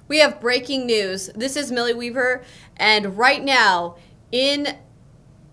We have breaking news. This is Millie Weaver, and right now in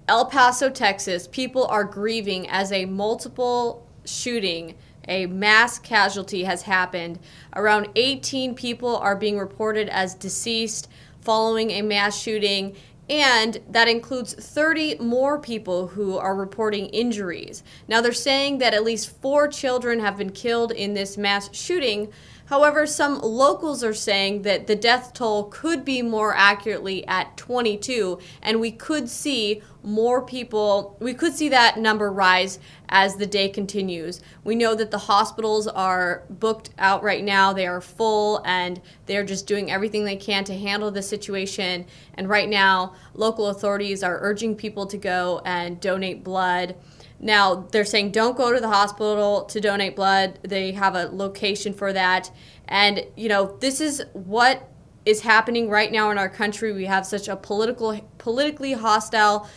El Paso, Texas, people are grieving as a multiple shooting, a mass casualty has happened. Around 18 people are being reported as deceased following a mass shooting, and that includes 30 more people who are reporting injuries. Now, they're saying that at least 4 children have been killed in this mass shooting. However, some locals are saying that the death toll could be more accurately at 22, and we could see more people, we could see that number rise as the day continues. We know that the hospitals are booked out right now. They are full, and they're just doing everything they can to handle the situation. And right now, local authorities are urging people to go and donate blood. Now, they're saying don't go to the hospital to donate blood. They have a location for that. And, you know, this is what is happening right now in our country. We have such a politically hostile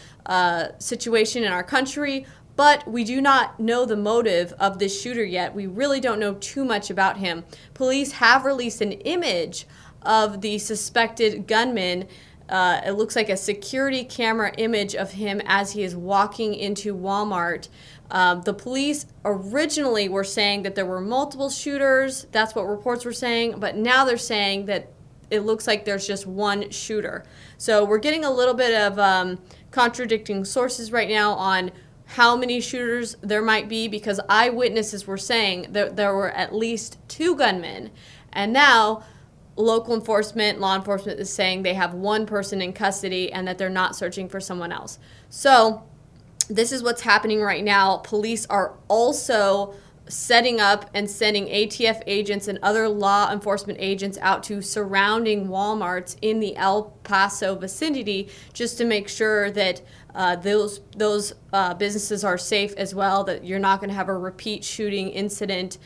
situation in our country, but we do not know the motive of this shooter yet. We really don't know too much about him. Police have released an image of the suspected gunman. It looks like a security camera image of him as he is walking into Walmart. The police originally were saying that there were multiple shooters. That's what reports were saying. But now they're saying that it looks like there's just one shooter. So we're getting a little bit of contradicting sources right now on how many shooters there might be, because eyewitnesses were saying that there were at least 2 gunmen. And now local enforcement, law enforcement is saying they have 1 person in custody and that they're not searching for someone else. So this is what's happening right now. Police are also setting up and sending ATF agents and other law enforcement agents out to surrounding Walmarts in the El Paso vicinity, just to make sure that those businesses are safe as well, that you're not going to have a repeat shooting incident.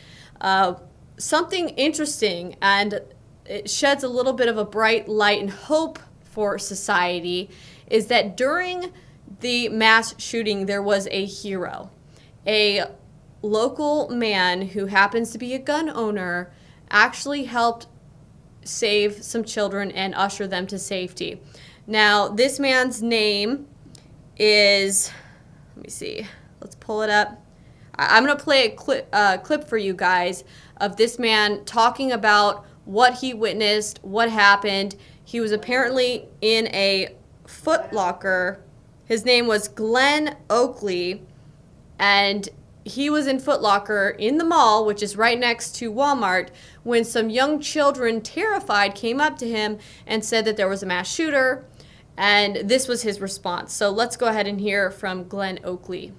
Something interesting, and it sheds a little bit of a bright light and hope for society, is that during the mass shooting there was a hero. A local man who happens to be a gun owner actually helped save some children and usher them to safety. Now, this man's name is, let me see, let's pull it up. I'm going to play a clip for you guys of this man talking about what he witnessed, what happened. He was apparently in a Foot Locker. His name was Glenn Oakley, and he was in Foot Locker in the mall, which is right next to Walmart, when some young children, terrified, came up to him and said that there was a mass shooter, and this was his response. So let's go ahead and hear from Glenn Oakley.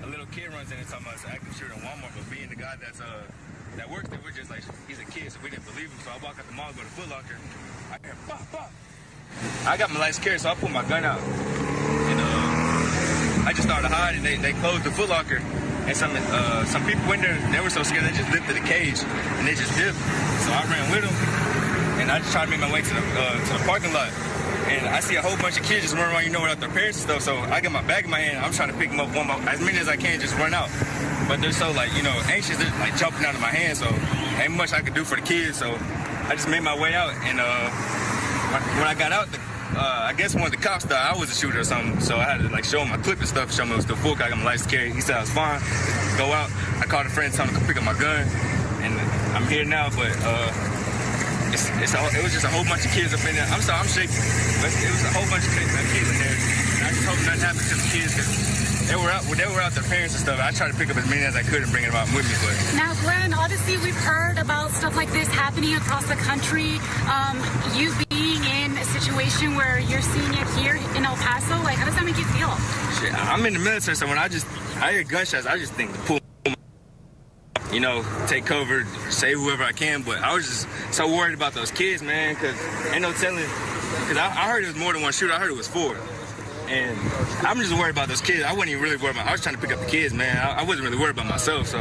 A little kid runs in and talking about it's an active shooter in Walmart, but being the guy that works there, we're just like, he's a kid, so we didn't believe him. So I walk out the mall, go to Foot Locker, I hear pop, pop. I got my lights carried, so I pulled my gun out, and I just started hiding. They closed the Foot Locker, and some people in there, they were so scared they just lifted the cage and they just dipped. So I ran with them, and I just tried to make my way to the parking lot. And I see a whole bunch of kids just running around, you know, without their parents and stuff. So I got my bag in my hand. I'm trying to pick them up as many as I can, just run out. But they're so, like, you know, anxious. They're like jumping out of my hand. So ain't much I could do for the kids. So I just made my way out. And when I got out, I guess one of the cops thought I was a shooter or something. So I had to like show him my clip and stuff, show him it was still full. I got my license carried. He said I was fine. Go out. I called a friend, told him to come pick up my gun. And I'm here now, but it was just a whole bunch of kids up in there. I'm sorry, I'm shaking. But it was a whole bunch of kids in there. And I just hope nothing happens to the kids, because they were out their parents and stuff. I tried to pick up as many as I could and bring them out with me. But now, Glenn, obviously we've heard about stuff like this happening across the country. You being in a situation where you're seeing it here in El Paso, like, how does that make you feel? Shit, I'm in the military, so when I hear gunshots, I just think to pull, you know, take cover, save whoever I can. But I was just so worried about those kids, man, because ain't no telling. Because I heard it was more than one shooter. I heard it was 4. And I'm just worried about those kids. I wasn't even really worried about. I was trying to pick up the kids, man. I wasn't really worried about myself. So,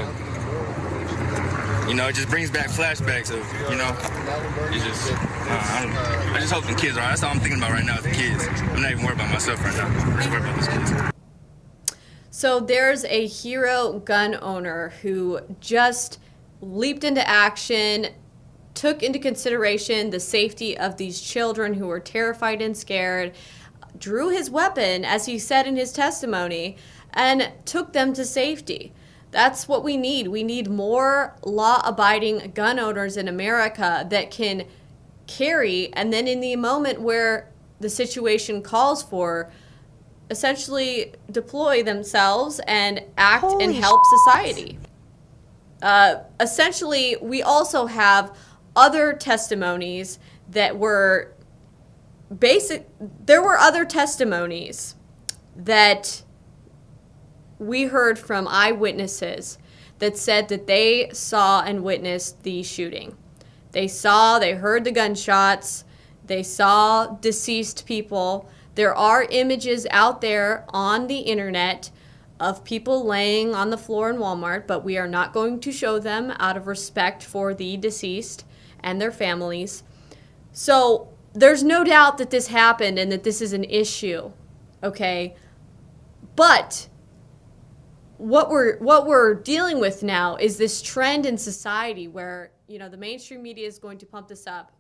you know, it just brings back flashbacks of, you know, it's just, I just hope the kids are all right. That's all I'm thinking about right now is the kids. I'm not even worried about myself right now. I'm just worried about those kids. So there's a hero gun owner who just leaped into action, took into consideration the safety of these children who were terrified and scared, drew his weapon, as he said in his testimony, and took them to safety. That's what we need. We need more law-abiding gun owners in America that can carry, and then in the moment where the situation calls for, essentially deploy themselves and act and help society. Essentially, we also have other testimonies that were there were other testimonies that we heard from eyewitnesses that said that they saw and witnessed the shooting. They heard the gunshots, they saw deceased people. There are images out there on the internet of people laying on the floor in Walmart, but we are not going to show them out of respect for the deceased and their families. So there's no doubt that this happened and that this is an issue, okay? But what we're dealing with now is this trend in society where, you know, the mainstream media is going to pump this up.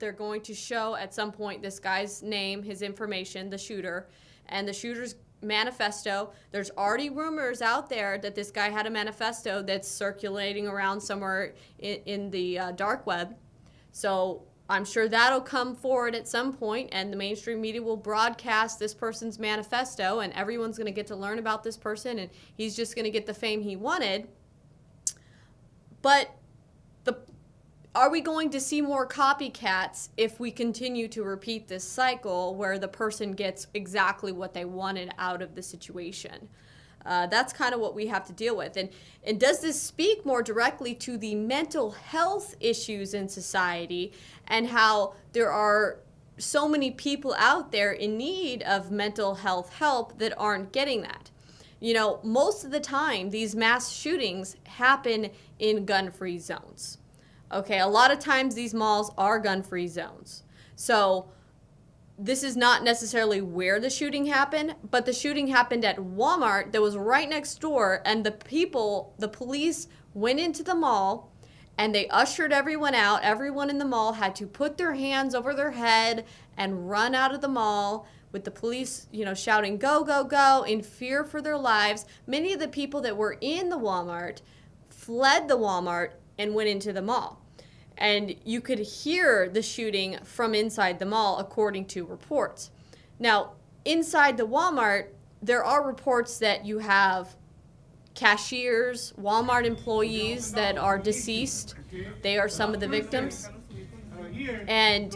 They're going to show at some point this guy's name, his information, the shooter, and the shooter's manifesto. There's already rumors out there that this guy had a manifesto that's circulating around somewhere in the dark web. So I'm sure that'll come forward at some point, and the mainstream media will broadcast this person's manifesto, and everyone's going to get to learn about this person, and he's just going to get the fame he wanted. But are we going to see more copycats if we continue to repeat this cycle where the person gets exactly what they wanted out of the situation? That's kind of what we have to deal with. And does this speak more directly to the mental health issues in society and how there are so many people out there in need of mental health help that aren't getting that? You know, most of the time, these mass shootings happen in gun-free zones. Okay, a lot of times these malls are gun-free zones. So this is not necessarily where the shooting happened, but the shooting happened at Walmart that was right next door, and the police went into the mall and they ushered everyone out. Everyone in the mall had to put their hands over their head and run out of the mall with the police, you know, shouting, "Go, go, go," in fear for their lives. Many of the people that were in the Walmart fled the Walmart and went into the mall. And you could hear the shooting from inside the mall, according to reports. Now, inside the Walmart, there are reports that you have cashiers, Walmart employees that are deceased. They are some of the victims. And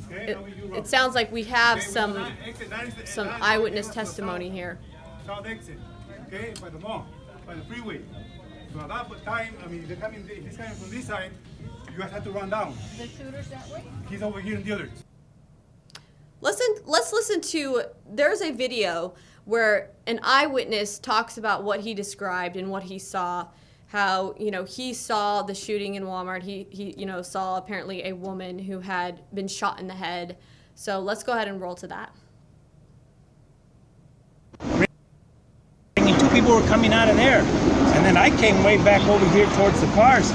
it sounds like we have some eyewitness testimony here. Okay, by the mall, by the freeway. So at that time, I mean, he's coming from this side, you guys have to run down. The shooter's that way? He's over here in the other. Let's listen to, there's a video where an eyewitness talks about what he described and what he saw, how, you know, he saw the shooting in Walmart. He you know, saw apparently a woman who had been shot in the head. So let's go ahead and roll to that. Two people were coming out of there, and then I came way back over here towards the cars,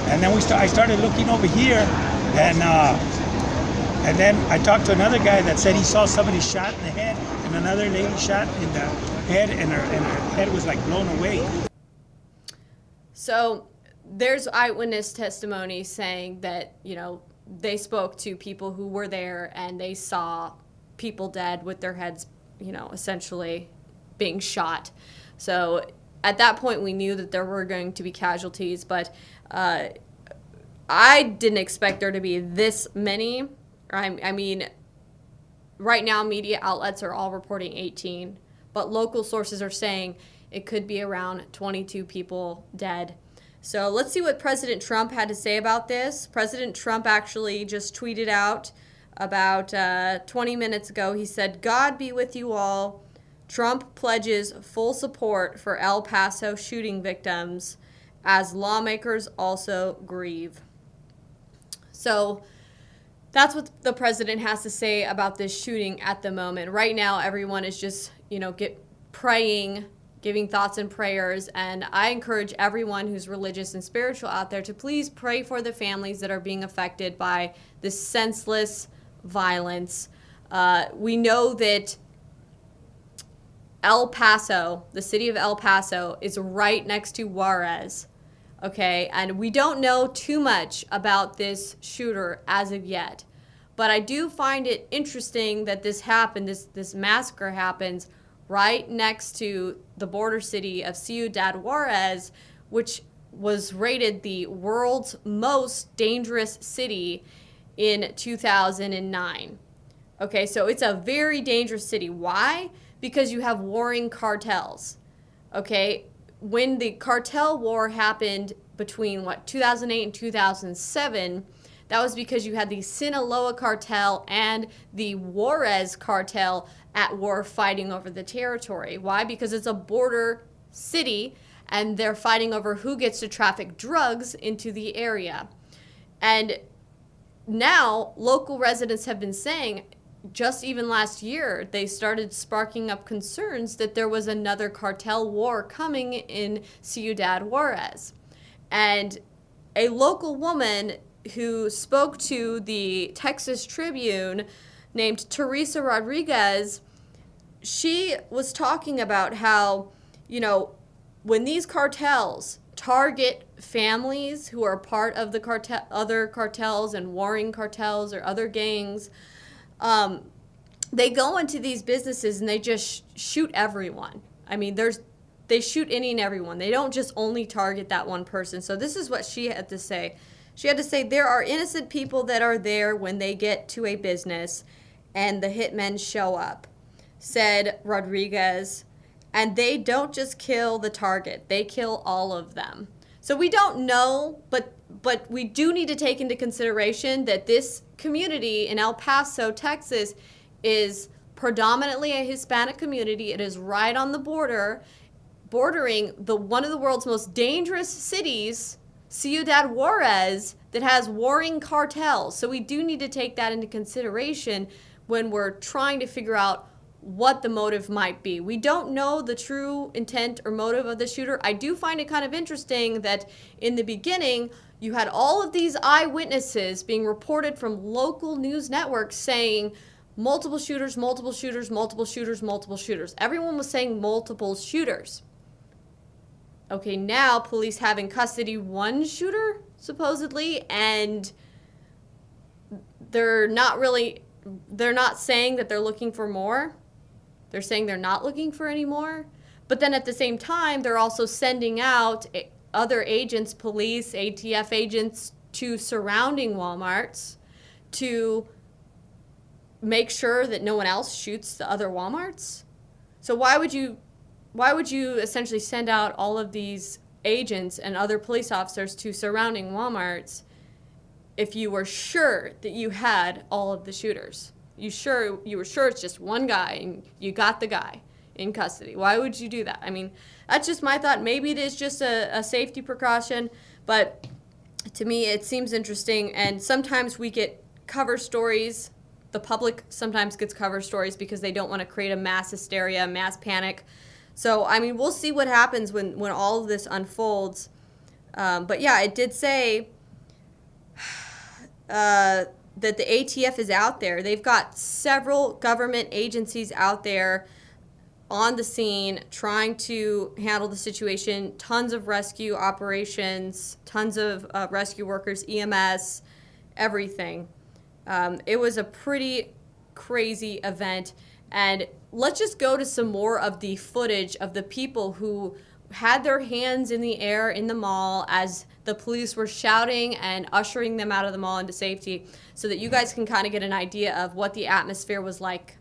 and then I started looking over here, and then I talked to another guy that said he saw somebody shot in the head and another lady shot in the head, and her head was like blown away. So there's eyewitness testimony saying that, you know, they spoke to people who were there and they saw people dead with their heads, you know, essentially being shot. So at that point, we knew that there were going to be casualties, but I didn't expect there to be this many. I mean, right now, media outlets are all reporting 18, but local sources are saying it could be around 22 people dead. So let's see what President Trump had to say about this. President Trump actually just tweeted out about 20 minutes ago. He said, "God be with you all. Trump pledges full support for El Paso shooting victims as lawmakers also grieve." So that's what the president has to say about this shooting at the moment. Right now, everyone is just, you know, praying, giving thoughts and prayers. And I encourage everyone who's religious and spiritual out there to please pray for the families that are being affected by this senseless violence. We know that El Paso, the city of El Paso, is right next to Juarez. Okay, and we don't know too much about this shooter as of yet. But I do find it interesting that this happened, this massacre happens right next to the border city of Ciudad Juarez, which was rated the world's most dangerous city in 2009. Okay, so it's a very dangerous city. Why? Because you have warring cartels. Okay, when the cartel war happened between 2008 and 2007, that was because you had the Sinaloa cartel and the Juarez cartel at war fighting over the territory. Why? Because it's a border city and they're fighting over who gets to traffic drugs into the area. And now local residents have been saying, just even last year, they started sparking up concerns that there was another cartel war coming in Ciudad Juarez. And a local woman who spoke to the Texas Tribune named Teresa Rodriguez, she was talking about how, you know, when these cartels target families who are part of the other cartels and warring cartels or other gangs, they go into these businesses and they just shoot everyone. I mean, they shoot any and everyone. They don't just only target that one person. So this is what she had to say. She had to say, there are innocent people that are there when they get to a business and the hitmen show up, said Rodriguez, and they don't just kill the target. They kill all of them. So we don't know, but we do need to take into consideration that this community in El Paso, Texas, is predominantly a Hispanic community. It is right on the border, bordering one of the world's most dangerous cities, Ciudad Juarez, that has warring cartels. So we do need to take that into consideration when we're trying to figure out what the motive might be. We don't know the true intent or motive of the shooter. I do find it kind of interesting that in the beginning, you had all of these eyewitnesses being reported from local news networks saying multiple shooters, multiple shooters, multiple shooters, multiple shooters. Everyone was saying multiple shooters. Okay, now police have in custody one shooter, supposedly, and they're not saying that they're looking for more. They're saying they're not looking for any more. But then at the same time, they're also sending out other agents, police, ATF agents, to surrounding Walmarts to make sure that no one else shoots the other Walmarts. So why would you essentially send out all of these agents and other police officers to surrounding Walmarts if you were sure that you had all of the shooters? You were sure it's just one guy and you got the guy in custody. Why would you do that? I mean, that's just my thought. Maybe it is just a safety precaution, but to me it seems interesting. And sometimes we get cover stories. The public sometimes gets cover stories because they don't want to create a mass hysteria, mass panic. So, I mean, we'll see what happens when all of this unfolds. But yeah, it did say that the ATF is out there. They've got several government agencies out there on the scene trying to handle the situation. Tons of rescue operations, tons of rescue workers, EMS, everything. It was a pretty crazy event. And let's just go to some more of the footage of the people who had their hands in the air in the mall as the police were shouting and ushering them out of the mall into safety, so that you guys can kind of get an idea of what the atmosphere was like.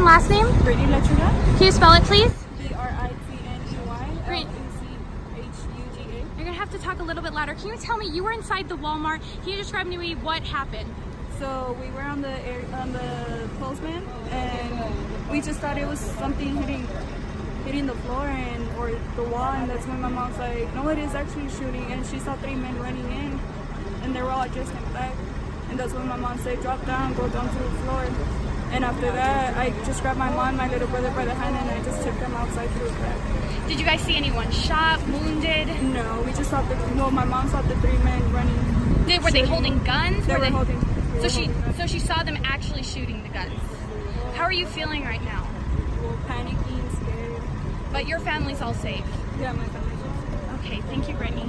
and last name? Brittany Lechuga. Can you spell it, please? Britney Great. Lechuga. You're gonna have to talk a little bit louder. Can you tell me, you were inside the Walmart. Can you describe to me what happened? So we were on the clothesman, and we just thought it was something hitting the floor or the wall, and that's when my mom's like, no, it is actually shooting, and she saw 3 men running in, and they were all just in the back, and that's when my mom said, drop down, go down to the floor. And after that, I just grabbed my mom and my little brother by the hand, and I just took them outside through the crack. Did you guys see anyone shot, wounded? No, we just saw my mom saw the 3 men running. Were they holding guns? They were holding. So she saw them actually shooting the guns. How are you feeling right now? Panicking, scared. But your family's all safe. Yeah, my family's safe. Okay, thank you, Brittany.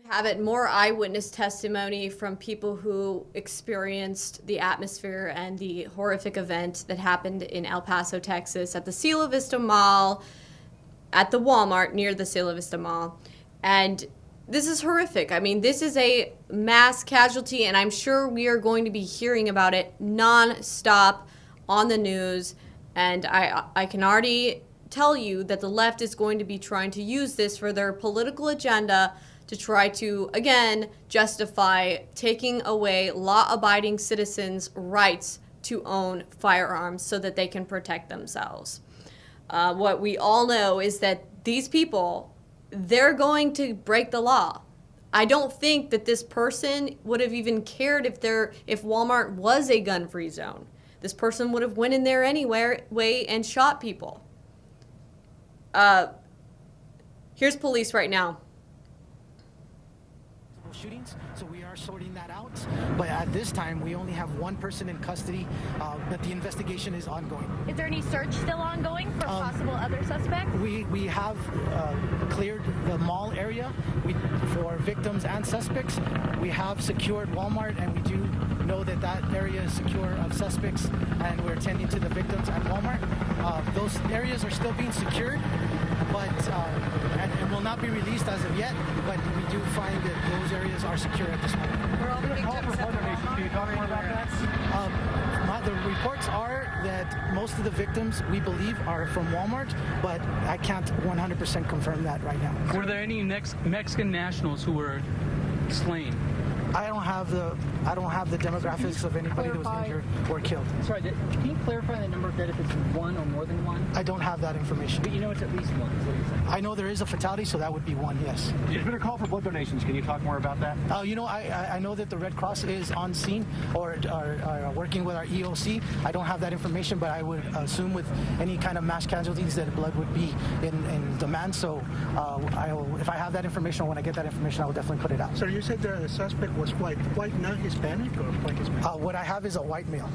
Have it, more eyewitness testimony from people who experienced the atmosphere and the horrific event that happened in El Paso, Texas at the Cielo Vista Mall, at the Walmart near the Cielo Vista Mall. And this is horrific. I mean, this is a mass casualty, and I'm sure we are going to be hearing about it non-stop on the news. And I can already tell you that the left is going to be trying to use this for their political agenda to try to, again, justify taking away law-abiding citizens' rights to own firearms so that they can protect themselves. What we all know is that these people, they're going to break the law. I don't think that this person would have even cared if Walmart was a gun-free zone. This person would have went in there anyway and shot people. Here's police right now. Shootings, so we are sorting that out. But at this time, we only have 1 person in custody, but the investigation is ongoing. Is there any search still ongoing for possible other suspects? We have cleared the mall area for victims and suspects. We have secured Walmart, and we do know that that area is secure of suspects, and we're attending to the victims at Walmart. Those areas are still being secured, but and will not be released as of yet, but we do find that those areas are secure at this moment. Can you talk more about that? The reports are that most of the victims, we believe, are from Walmart, but I can't 100% confirm that right now. Were there any Mexican nationals who were slain? I don't have the demographics of anybody that was injured or killed. Sorry, can you clarify the number of dead if it's 1 or more than 1? I don't have that information. But you know it's at least 1, is what you're saying? I know there is a fatality, so that would be 1, yes. There's been a call for blood donations. Can you talk more about that? I know that the Red Cross is on scene or working with our EOC. I don't have that information, but I would assume with any kind of mass casualties that blood would be in demand. So if I have that information, or when I get that information, I will definitely put it out. So you said the suspect was white, not Hispanic, or white Hispanic? What I have is a white male.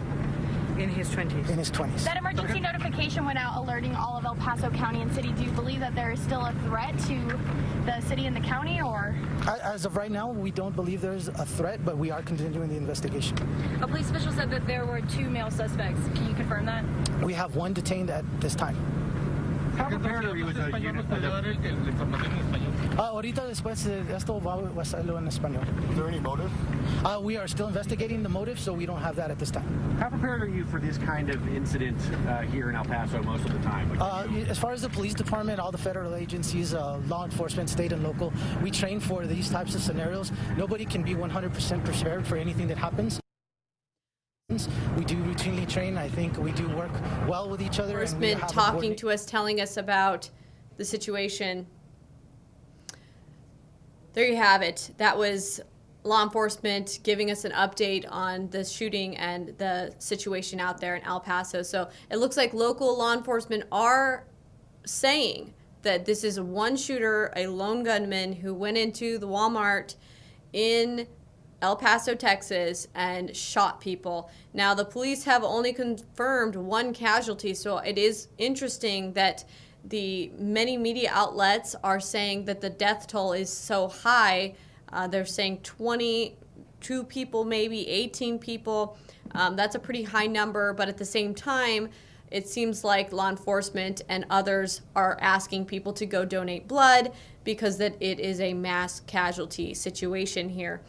In his 20s? In his 20s. That emergency notification went out alerting all of El Paso County and City. Do you believe that there is still a threat to the city and the county, or? As of right now, we don't believe there's a threat, but we are continuing the investigation. A police official said that there were 2 male suspects. Can you confirm that? We have 1 detained at this time. How prepared are you with the unit? Ahorita después esto va a salir en español. Is there any motive? We are still investigating the motive, so we don't have that at this time. How prepared are you for this kind of incident here in El Paso most of the time? As far as the police department, all the federal agencies, law enforcement, state and local, we train for these types of scenarios. Nobody can be 100% prepared for anything that happens. We do routinely train. I think we do work well with each other. Has been talking to us, telling us about the situation. There you have it. That was law enforcement giving us an update on the shooting and the situation out there in El Paso. So it looks like local law enforcement are saying that this is one shooter, a lone gunman who went into the Walmart in El Paso, Texas, and shot people. Now, the police have only confirmed 1 casualty, so it is interesting that the many media outlets are saying that the death toll is so high. They're saying 22 people, maybe 18 people. That's a pretty high number, but at the same time, it seems like law enforcement and others are asking people to go donate blood because that it is a mass casualty situation here.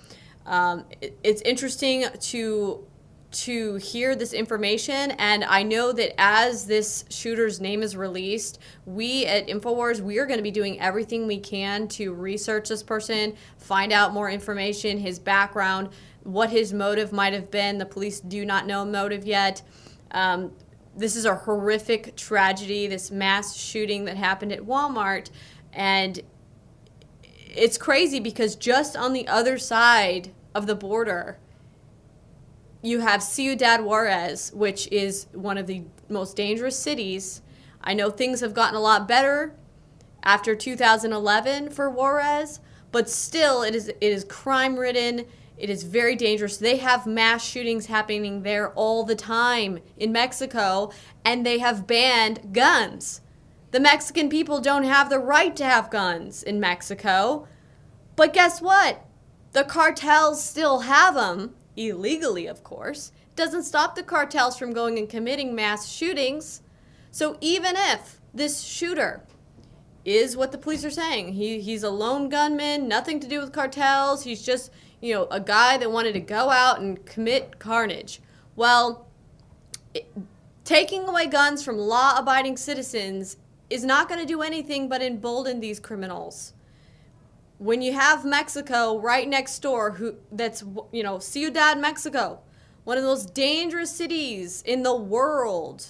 It's interesting to to hear this information, and I know that as this shooter's name is released, we at InfoWars, we are going to be doing everything we can to research this person, find out more information, his background, what his motive might have been. The police do not know motive yet. This is a horrific tragedy, this mass shooting that happened at Walmart, and it's crazy because just on the other side of the border, you have Ciudad Juarez, which is one of the most dangerous cities. I know things have gotten a lot better after 2011 for Juarez, but still it is crime-ridden. It is very dangerous. They have mass shootings happening there all the time in Mexico, and they have banned guns. The Mexican people don't have the right to have guns in Mexico, but guess what? The cartels still have them. Illegally, of course. Doesn't stop the cartels from going and committing mass shootings. So even if this shooter is what the police are saying, he's a lone gunman, nothing to do with cartels, he's just, a guy that wanted to go out and commit carnage. Well, taking away guns from law-abiding citizens is not going to do anything but embolden these criminals. When you have Mexico right next door, that's Ciudad, Mexico, one of those dangerous cities in the world,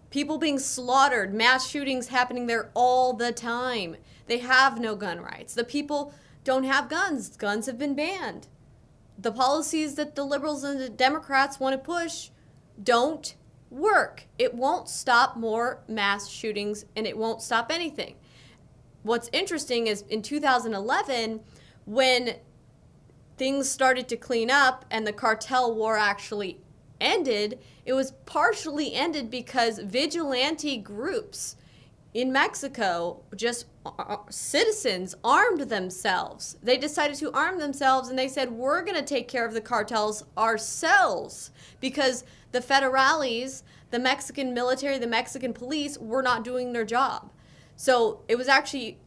people being slaughtered, mass shootings happening there all the time. They have no gun rights. The people don't have guns. Guns have been banned. The policies that the liberals and the Democrats want to push don't work. It won't stop more mass shootings, and it won't stop anything. What's interesting is in 2011, when things started to clean up and the cartel war actually ended, it was partially ended because vigilante groups in Mexico, just citizens, armed themselves. They decided to arm themselves, and they said, we're going to take care of the cartels ourselves, because the federales, the Mexican military, the Mexican police were not doing their job. So it was actually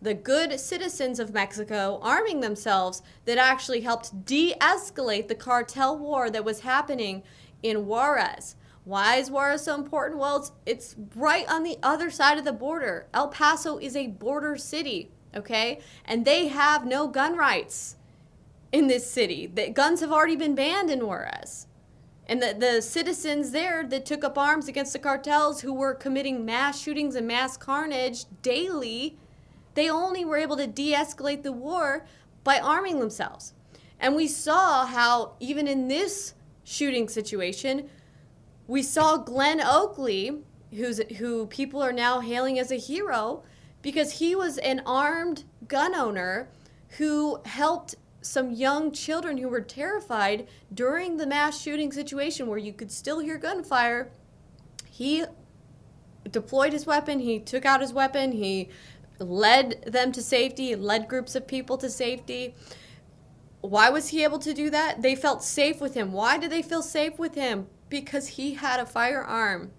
the good citizens of Mexico arming themselves that actually helped de-escalate the cartel war that was happening in Juarez. Why is Juarez so important? Well, it's right on the other side of the border. El Paso is a border city, okay? And they have no gun rights in this city. The guns have already been banned in Juarez. And the citizens there that took up arms against the cartels who were committing mass shootings and mass carnage daily, they only were able to de-escalate the war by arming themselves. And we saw how even in this shooting situation, we saw Glenn Oakley, who people are now hailing as a hero, because he was an armed gun owner who helped some young children who were terrified during the mass shooting situation where you could still hear gunfire. He deployed his weapon, he took out his weapon, he led them to safety, led groups of people to safety. Why was he able to do that? They felt safe with him. Why did they feel safe with him? Because he had a firearm.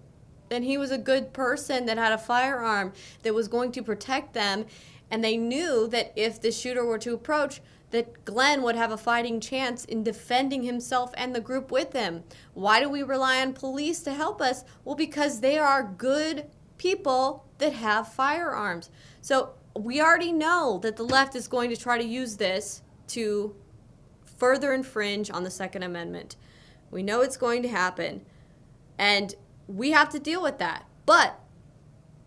And he was a good person that had a firearm that was going to protect them. And they knew that if the shooter were to approach, that Glenn would have a fighting chance in defending himself and the group with him. Why do we rely on police to help us? Well, because they are good people that have firearms. So we already know that the left is going to try to use this to further infringe on the Second Amendment. We know it's going to happen, and we have to deal with that. But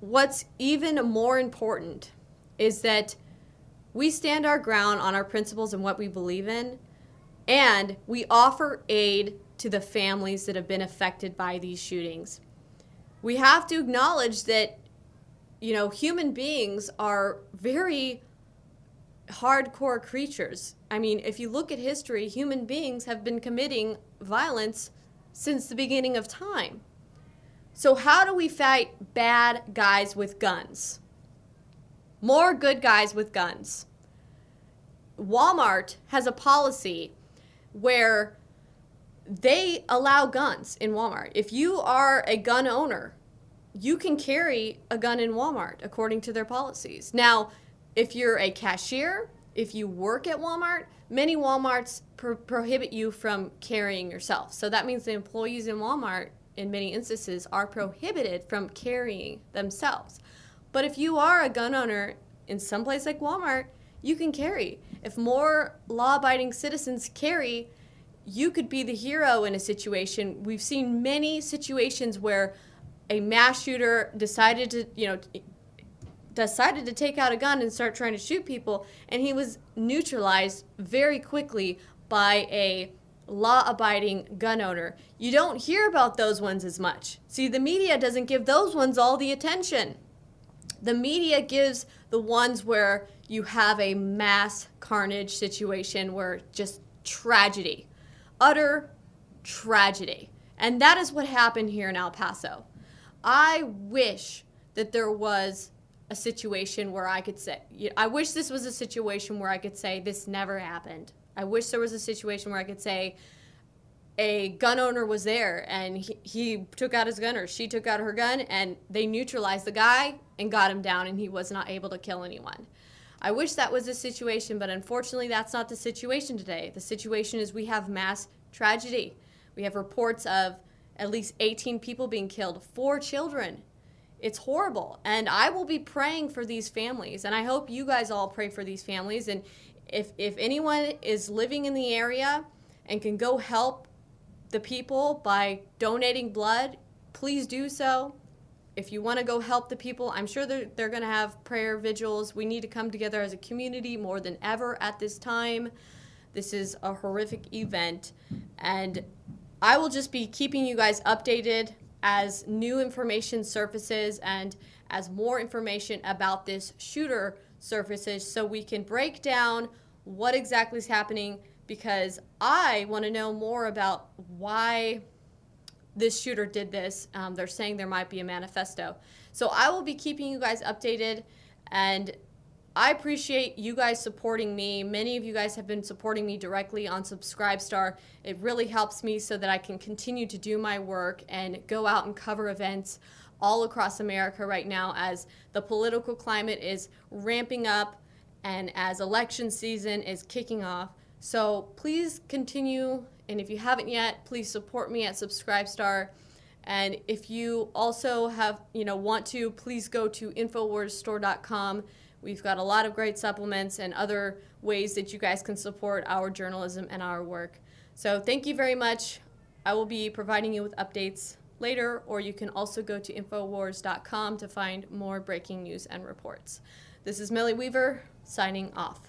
what's even more important is that we stand our ground on our principles and what we believe in, and we offer aid to the families that have been affected by these shootings. We have to acknowledge that, human beings are very hardcore creatures. I mean, if you look at history, human beings have been committing violence since the beginning of time. So how do we fight bad guys with guns? More good guys with guns. Walmart has a policy where they allow guns in Walmart. If you are a gun owner, you can carry a gun in Walmart according to their policies. Now, if you're a cashier, if you work at Walmart, many Walmarts prohibit you from carrying yourself. So that means the employees in Walmart, in many instances, are prohibited from carrying themselves. But if you are a gun owner in some place like Walmart, you can carry. If more law-abiding citizens carry, you could be the hero in a situation. We've seen many situations where a mass shooter decided to take out a gun and start trying to shoot people, and he was neutralized very quickly by a law-abiding gun owner. You don't hear about those ones as much. See, the media doesn't give those ones all the attention. The media gives the ones where you have a mass carnage situation where just tragedy, utter tragedy. And that is what happened here in El Paso. I wish that there was a situation where I could say, I wish this was a situation where I could say this never happened. I wish there was a situation where I could say a gun owner was there and he took out his gun or she took out her gun and they neutralized the guy and got him down and he was not able to kill anyone. I wish that was the situation, but unfortunately that's not the situation today. The situation is we have mass tragedy. We have reports of at least 18 people being killed, 4 children. It's horrible, and I will be praying for these families, and I hope you guys all pray for these families. And if anyone is living in the area and can go help the people by donating blood, please do so. If you want to go help the people, I'm sure they're going to have prayer vigils. We need to come together as a community more than ever at this time. This is a horrific event, and I will just be keeping you guys updated as new information surfaces and as more information about this shooter surfaces so we can break down what exactly is happening, because I want to know more about why this shooter did this. They're saying there might be a manifesto. So I will be keeping you guys updated, and I appreciate you guys supporting me. Many of you guys have been supporting me directly on Subscribestar. It really helps me so that I can continue to do my work and go out and cover events all across America right now as the political climate is ramping up and as election season is kicking off. So please continue, and if you haven't yet, please support me at Subscribestar. And if you also have, want to, please go to InfoWarsStore.com. We've got a lot of great supplements and other ways that you guys can support our journalism and our work. So thank you very much. I will be providing you with updates later, or you can also go to InfoWars.com to find more breaking news and reports. This is Millie Weaver, signing off.